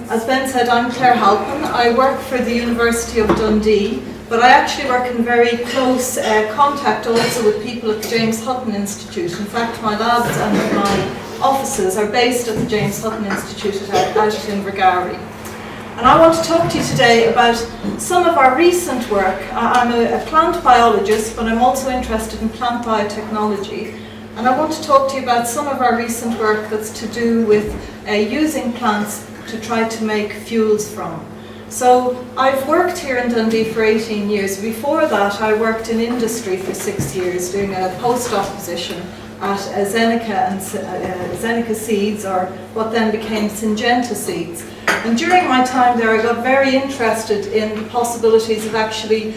As Ben said, I'm Claire Halpin. I work for the University of Dundee, but I actually work in very close contact also with people at the James Hutton Institute. In fact, my labs and my offices are based at the James Hutton Institute out at Invergary. And I want to talk to you today about some of our recent work. I'm a plant biologist, but I'm also interested in plant biotechnology. And I want to talk to you about some of our recent work that's to do with using plants to try to make fuels from. So I've worked here in Dundee for 18 years. Before that, I worked in industry for 6 years doing a postdoc position at Zeneca Seeds, or what then became Syngenta Seeds. And during my time there, I got very interested in the possibilities of actually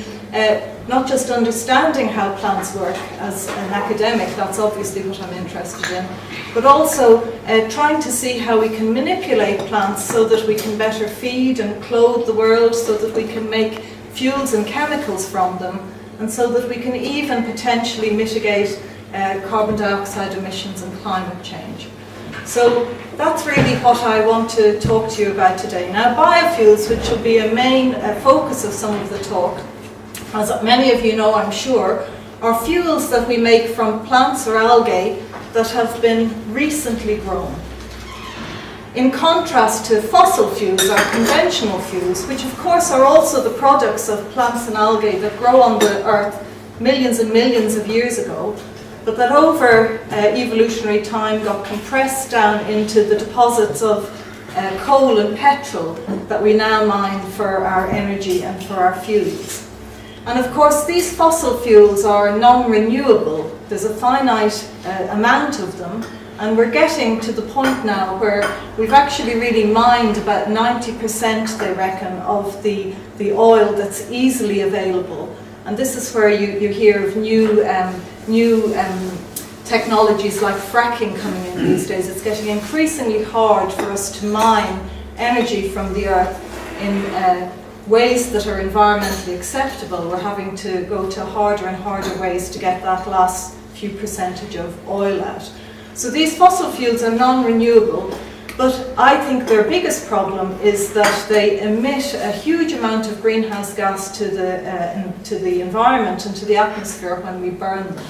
not just understanding how plants work as an academic, that's obviously what I'm interested in, but also trying to see how we can manipulate plants so that we can better feed and clothe the world, so that we can make fuels and chemicals from them, and so that we can even potentially mitigate carbon dioxide emissions and climate change. So that's really what I want to talk to you about today. Now, biofuels, which will be a main focus of some of the talk, as many of you know, I'm sure, are fuels that we make from plants or algae that have been recently grown. In contrast to fossil fuels or conventional fuels, which of course are also the products of plants and algae that grow on the earth millions and millions of years ago, but that over evolutionary time got compressed down into the deposits of coal and petrol that we now mine for our energy and for our fuels. And of course, these fossil fuels are non-renewable. There's a finite amount of them, and we're getting to the point now where we've actually really mined about 90%, they reckon, of the oil that's easily available. And this is where you hear of new technologies like fracking coming in these days. It's getting increasingly hard for us to mine energy from the earth in ways that are environmentally acceptable. We're having to go to harder and harder ways to get that last few percentage of oil out. So these fossil fuels are non-renewable, but I think their biggest problem is that they emit a huge amount of greenhouse gas to the environment and to the atmosphere when we burn them.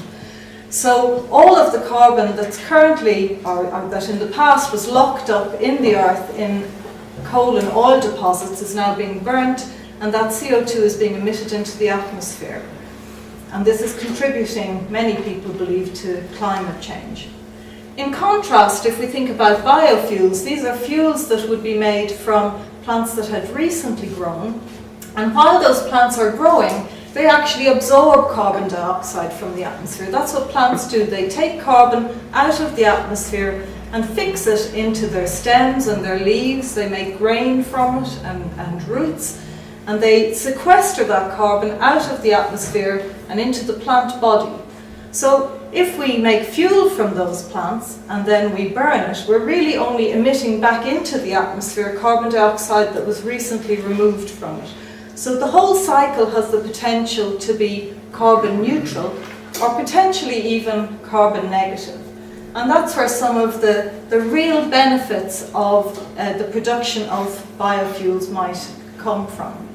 So all of the carbon that's currently, or that in the past was locked up in the earth in coal and oil deposits, is now being burnt, and that CO2 is being emitted into the atmosphere. And this is contributing, many people believe, to climate change. In contrast, if we think about biofuels, these are fuels that would be made from plants that had recently grown, and while those plants are growing, they actually absorb carbon dioxide from the atmosphere. That's what plants do. They take carbon out of the atmosphere and fix it into their stems and their leaves. They make grain from it and roots, and they sequester that carbon out of the atmosphere and into the plant body. So if we make fuel from those plants and then we burn it, we're really only emitting back into the atmosphere carbon dioxide that was recently removed from it. So the whole cycle has the potential to be carbon neutral, or potentially even carbon negative. And that's where some of the real benefits of the production of biofuels might come from.